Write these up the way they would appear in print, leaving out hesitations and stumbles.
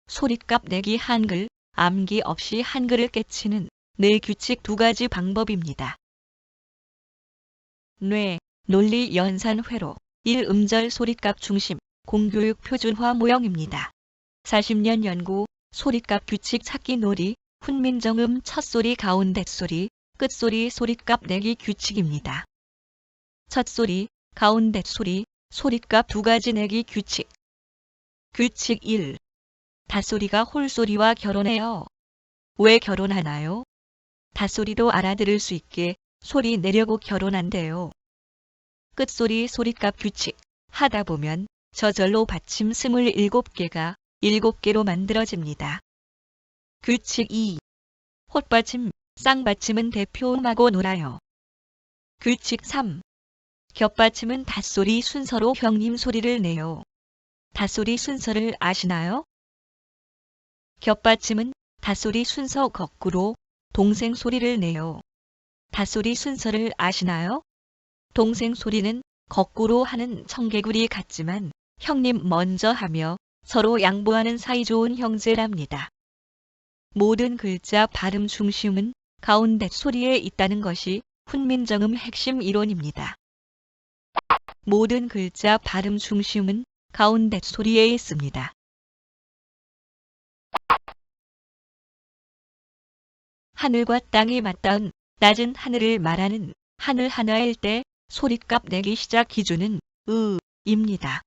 소리값 내기 한글, 암기 없이 한글을 깨치는 뇌 규칙 2가지 방법입니다. 뇌, 논리 연산 회로, 1. 음절 소리값 중심, 공교육 표준화 모형입니다. 40년 연구, 소리값 규칙 찾기 놀이, 훈민정음 첫소리 가운데소리, 끝소리 소리값 내기 규칙입니다. 첫소리, 가운데소리, 소리값 2가지 내기 규칙. 규칙 1. 닷소리가 홀소리와 결혼해요. 왜 결혼하나요? 닷소리도 알아들을 수 있게 소리 내려고 결혼한대요. 끝소리 소리값 규칙. 하다 보면 저절로 받침 27개가 7개로 만들어집니다. 규칙 2. 홑받침, 쌍받침은 대표음하고 놀아요. 규칙 3. 겹받침은 닷소리 순서로 형님 소리를 내요. 닷소리 순서를 아시나요? 겹받침은 닷소리 순서 거꾸로 동생 소리를 내요. 닷소리 순서를 아시나요? 동생 소리는 거꾸로 하는 청개구리 같지만 형님 먼저 하며 서로 양보하는 사이좋은 형제랍니다. 모든 글자 발음 중심은 가운데 소리에 있다는 것이 훈민정음 핵심 이론입니다. 모든 글자 발음 중심은 가운데 소리에 있습니다. 하늘과 땅이 맞닿은 낮은 하늘을 말하는 하늘 하나일 때 소리값 내기 시작 기준은 입니다.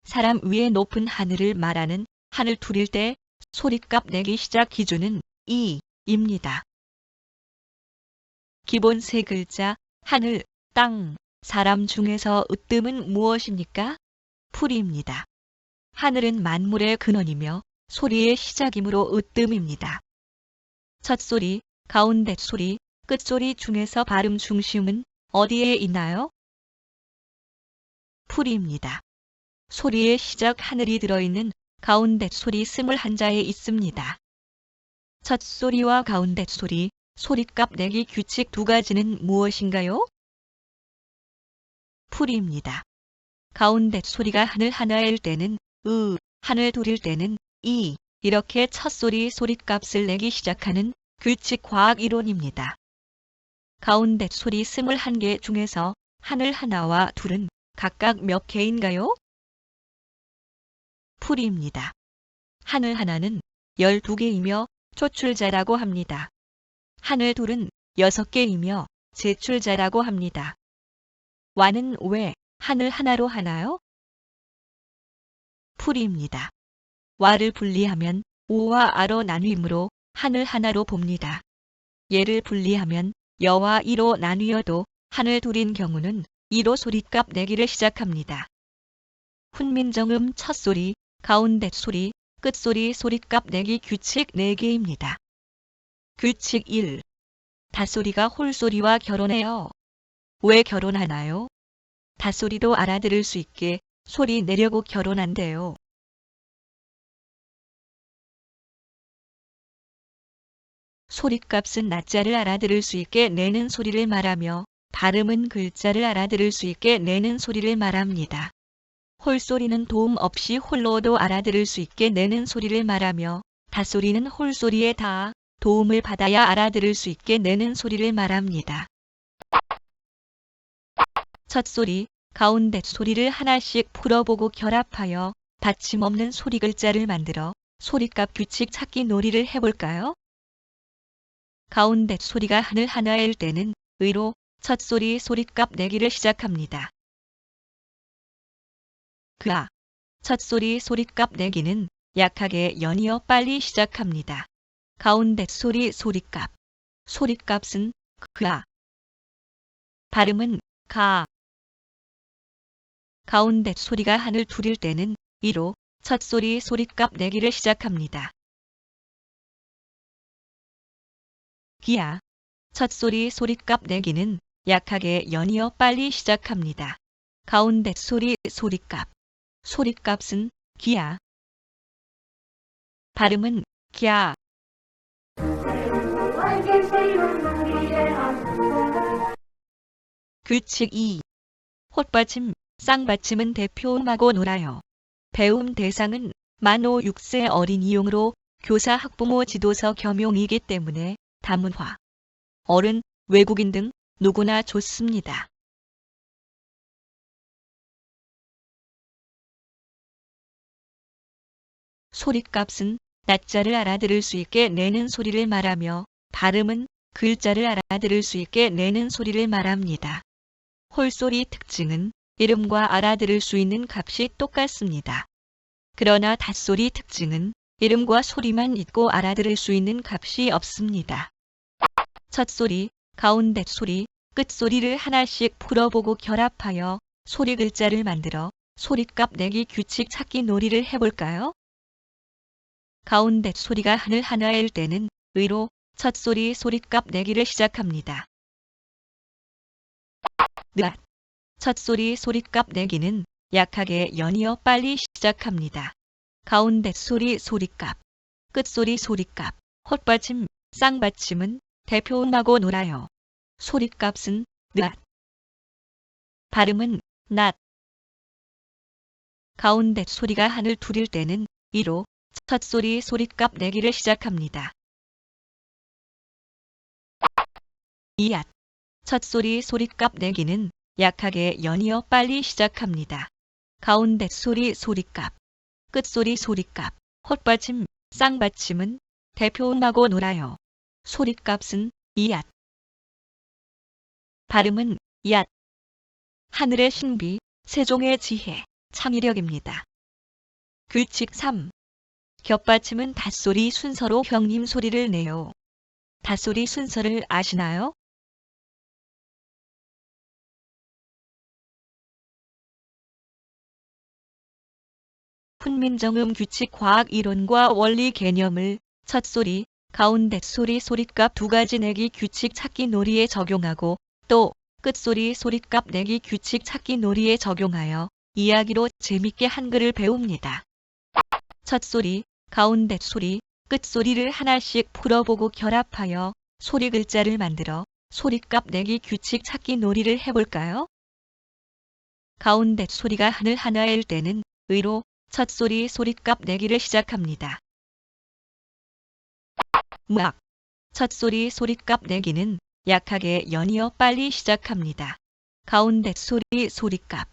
사람 위에 높은 하늘을 말하는 하늘 둘일 때 소리값 내기 시작 기준은 입니다. 기본 세 글자 하늘, 땅, 사람 중에서 으뜸은 무엇입니까? 풀이입니다. 하늘은 만물의 근원이며 소리의 시작이므로 으뜸입니다. 첫소리, 가운데 소리, 끝소리 중에서 발음 중심은 어디에 있나요? 풀이입니다. 소리의 시작 하늘이 들어있는 가운데 소리 21자에 있습니다. 첫 소리와 가운데 소리, 소리값 내기 규칙 2가지는 무엇인가요? 풀이입니다. 가운데 소리가 하늘 하나일 때는 하늘 둘일 때는 이렇게 첫 소리 소리값을 내기 시작하는 규칙 과학 이론입니다. 가운데 소리 21개 중에서 하늘 하나와 둘은 각각 몇 개인가요? 풀이입니다. 하늘 하나는 12개이며 초출자라고 합니다. 하늘 둘은 6개이며 제출자라고 합니다. 와는 왜 하늘 하나로 하나요? 풀이입니다. 와를 분리하면 오와 아로 나뉘므로 하늘 하나로 봅니다. 얘를 분리하면 여와 이로 나뉘어도 하늘 둘인 경우는 이로 소리값 내기를 시작합니다. 훈민정음 첫소리, 가운데 소리, 끝소리 소리값 내기 규칙 4개입니다. 규칙 1. 닷소리가 홀소리와 결혼해요. 왜 결혼하나요? 닷소리도 알아들을 수 있게 소리 내려고 결혼한대요. 소리값은 낮자를 알아들을 수 있게 내는 소리를 말하며 발음은 글자를 알아들을 수 있게 내는 소리를 말합니다. 홀소리는 도움 없이 홀로도 알아들을 수 있게 내는 소리를 말하며 닷소리는 홀소리에 다 도움을 받아야 알아들을 수 있게 내는 소리를 말합니다. 첫소리, 가운데 소리를 하나씩 풀어보고 결합하여 받침 없는 소리 글자를 만들어 소리값 규칙 찾기 놀이를 해볼까요? 가운데 소리가 하늘 하나일 때는 의로 첫소리 소리값 내기를 시작합니다. 첫소리 소리값 내기는 약하게 연이어 빨리 시작합니다. 가운데 소리 소리값. 소리값은 발음은 가운데 소리가 하늘 둘일 때는 이로 첫소리 소리값 내기를 시작합니다. 첫소리 소리값 내기는 약하게 연이어 빨리 시작합니다. 가운데 소리 소리값. 소리값은 발음은 규칙 2. 홑받침, 쌍받침은 대표음하고 놀아요. 배움 대상은 만 5, 6세 어린이용으로 교사 학부모 지도서 겸용이기 때문에 다문화, 어른, 외국인 등 누구나 좋습니다. 소리값은 낮자를 알아들을 수 있게 내는 소리를 말하며 발음은 글자를 알아들을 수 있게 내는 소리를 말합니다. 홀소리 특징은 이름과 알아들을 수 있는 값이 똑같습니다. 그러나 닷소리 특징은 이름과 소리만 있고 알아들을 수 있는 값이 없습니다. 첫소리, 가운데 소리, 끝소리를 하나씩 풀어보고 결합하여 소리 글자를 만들어 소리값 내기 규칙 찾기 놀이를 해볼까요? 가운데 소리가 하늘 하나일 때는 의로 첫소리 소리값 내기를 시작합니다. 느앗. 첫소리 소리값 내기는 약하게 연이어 빨리 시작합니다. 가운데 소리 소리값, 끝소리 소리값, 홑받침, 쌍받침은 대표음하고 놀아요. 소리값은 느앗. 발음은 낫. 가운데 소리가 하늘 둘일 때는 이로 첫소리 소리값 내기를 시작합니다. 이앗. 첫소리 소리값 내기는 약하게 연이어 빨리 시작합니다. 가운데 소리 소리값, 끝소리 소리값, 홑받침, 쌍받침은 대표음하고 놀아요. 소리값은 이앗. 발음은 얏. 하늘의 신비, 세종의 지혜, 창의력입니다. 규칙 3. 겹받침은 닷소리 순서로 형님 소리를 내요. 닷소리 순서를 아시나요? 훈민정음 규칙 과학 이론과 원리 개념을 첫소리, 가운데 소리 소리값 두 가지 내기 규칙 찾기 놀이에 적용하고 또 끝소리 소리값 내기 규칙 찾기 놀이에 적용하여 이야기로 재밌게 한글을 배웁니다. 첫소리, 가운데 소리, 끝소리를 하나씩 풀어보고 결합하여 소리 글자를 만들어 소리값 내기 규칙 찾기 놀이를 해볼까요? 가운데 소리가 하늘 하나일 때는 의로 첫소리 소리값 내기를 시작합니다. 무악. 첫소리 소리값 내기는 약하게 연이어 빨리 시작합니다. 가운데 소리 소리값,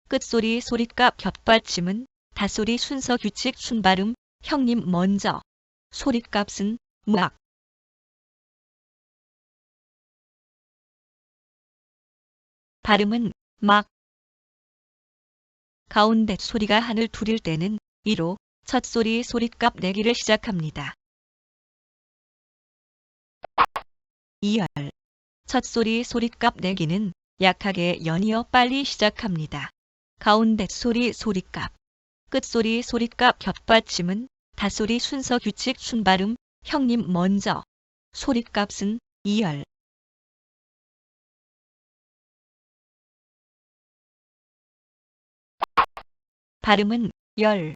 끝소리 소리값 겹받침은 닷소리 순서 규칙 순발음, 형님 먼저. 소리값은 무악. 발음은 막. 가운데 소리가 하늘 둘일 때는 이로 첫소리 소리값 내기를 시작합니다. 이열. 첫소리 소리값 내기는 약하게 연이어 빨리 시작합니다. 가운데 소리 소리값, 끝소리 소리값 겹받침은 닷소리 순서 규칙 순발음, 형님 먼저. 소리값은 이열. 발음은 열.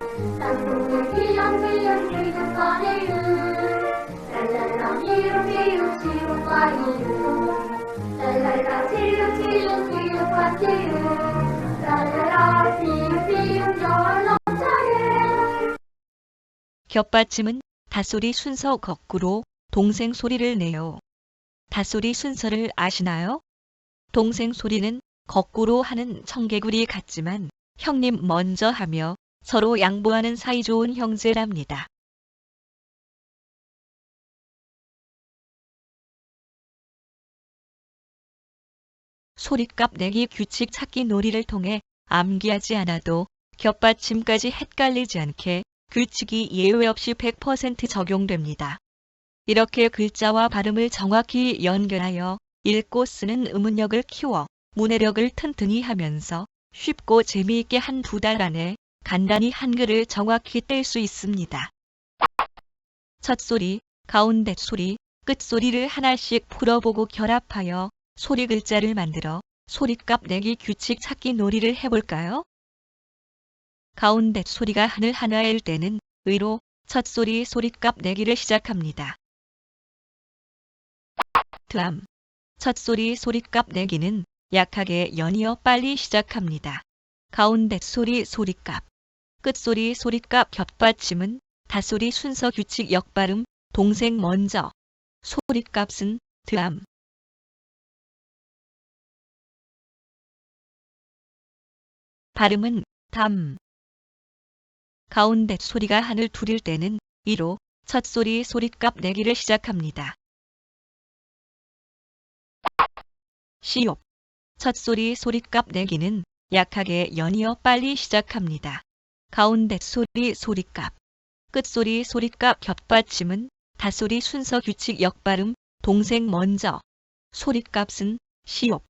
겹받침은 닷소리 순서 거꾸로 동생 소리를 내요. 닷소리 순서를 아시나요? 동생 소리는 거꾸로 하는 청개구리 같지만 형님 먼저 하며 서로 양보하는 사이좋은 형제랍니다. 소리값 내기 규칙 찾기 놀이를 통해 암기하지 않아도 겹받침까지 헷갈리지 않게 규칙이 예외 없이 100% 적용됩니다. 이렇게 글자와 발음을 정확히 연결하여 읽고 쓰는 의문력을 키워 문해력을 튼튼히 하면서 쉽고 재미있게 한 두 달 안에 간단히 한글을 정확히 뗄 수 있습니다. 첫소리, 가운데 소리, 끝소리를 하나씩 풀어보고 결합하여 소리 글자를 만들어 소리값 내기 규칙 찾기 놀이를 해볼까요? 가운데 소리가 하늘 하나일 때는 의로 첫소리 소리값 내기를 시작합니다. 드암. 첫소리 소리값 내기는 약하게 연이어 빨리 시작합니다. 가운데 소리 소리값. 끝소리 소리값 겹받침은 닷소리 순서 규칙 역발음 동생 먼저. 소리값은 드암. 발음은 담. 가운데 소리가 한을 둘일 때는 이로 첫소리 소리값 내기를 시작합니다. 시옵. 첫소리 소리값 내기는 약하게 연이어 빨리 시작합니다. 가운데 소리 소리값. 끝소리 소리값 겹받침은 닷소리 순서 규칙 역발음 동생 먼저. 소리값은 시옵.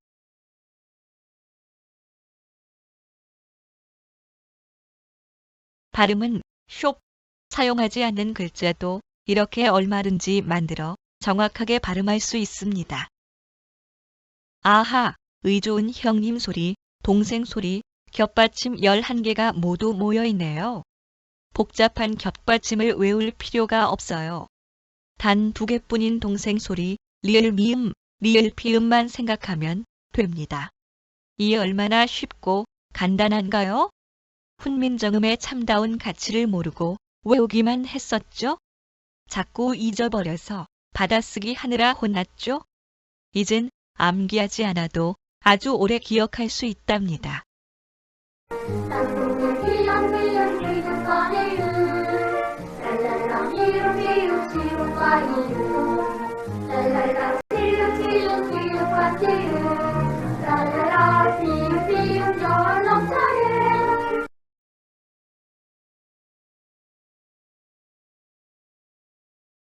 발음은 숍. 사용하지 않는 글자도 이렇게 얼마든지 만들어 정확하게 발음할 수 있습니다. 아하, 의좋은 형님 소리, 동생 소리, 겹받침 11개가 모두 모여 있네요. 복잡한 겹받침을 외울 필요가 없어요. 단 2개뿐인 동생 소리, 리을 미음, 리을 피음만 생각하면 됩니다. 이 얼마나 쉽고 간단한가요? 훈민정음의 참다운 가치를 모르고 외우기만 했었죠? 자꾸 잊어버려서 받아쓰기 하느라 혼났죠? 이젠 암기하지 않아도 아주 오래 기억할 수 있답니다.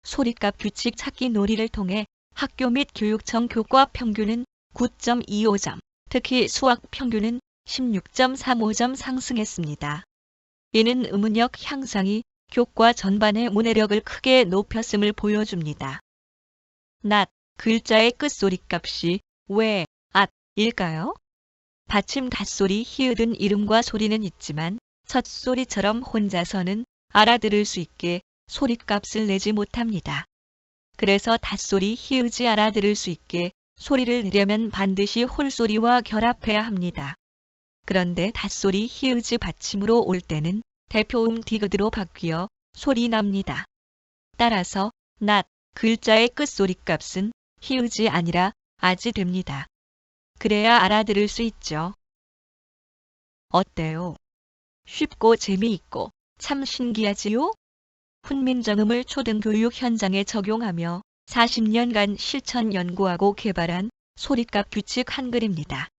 소리값 규칙 찾기 놀이를 통해 학교 및 교육청 교과 평균은 9.25점, 특히 수학 평균은 16.35점 상승했습니다. 이는 의문역 향상이 교과 전반의 문해력을 크게 높였음을 보여줍니다. 낫, 글자의 끝소리 값이 왜, 일까요? 받침 닷소리 히읗은 이름과 소리는 있지만 첫 소리처럼 혼자서는 알아들을 수 있게 소리값을 내지 못합니다. 그래서 닷소리 히읗이 알아들을 수 있게 소리를 내려면 반드시 홀소리와 결합해야 합니다. 그런데 닷소리 히읗이 받침으로 올 때는 대표음 디귿으로 바뀌어 소리 납니다. 따라서 낫, 글자의 끝소리 값은 히읗이 아니라 아지 됩니다. 그래야 알아들을 수 있죠. 어때요? 쉽고 재미있고 참 신기하지요? 훈민정음을 초등교육 현장에 적용하며 40년간 실천 연구하고 개발한 소리값 규칙 한글입니다.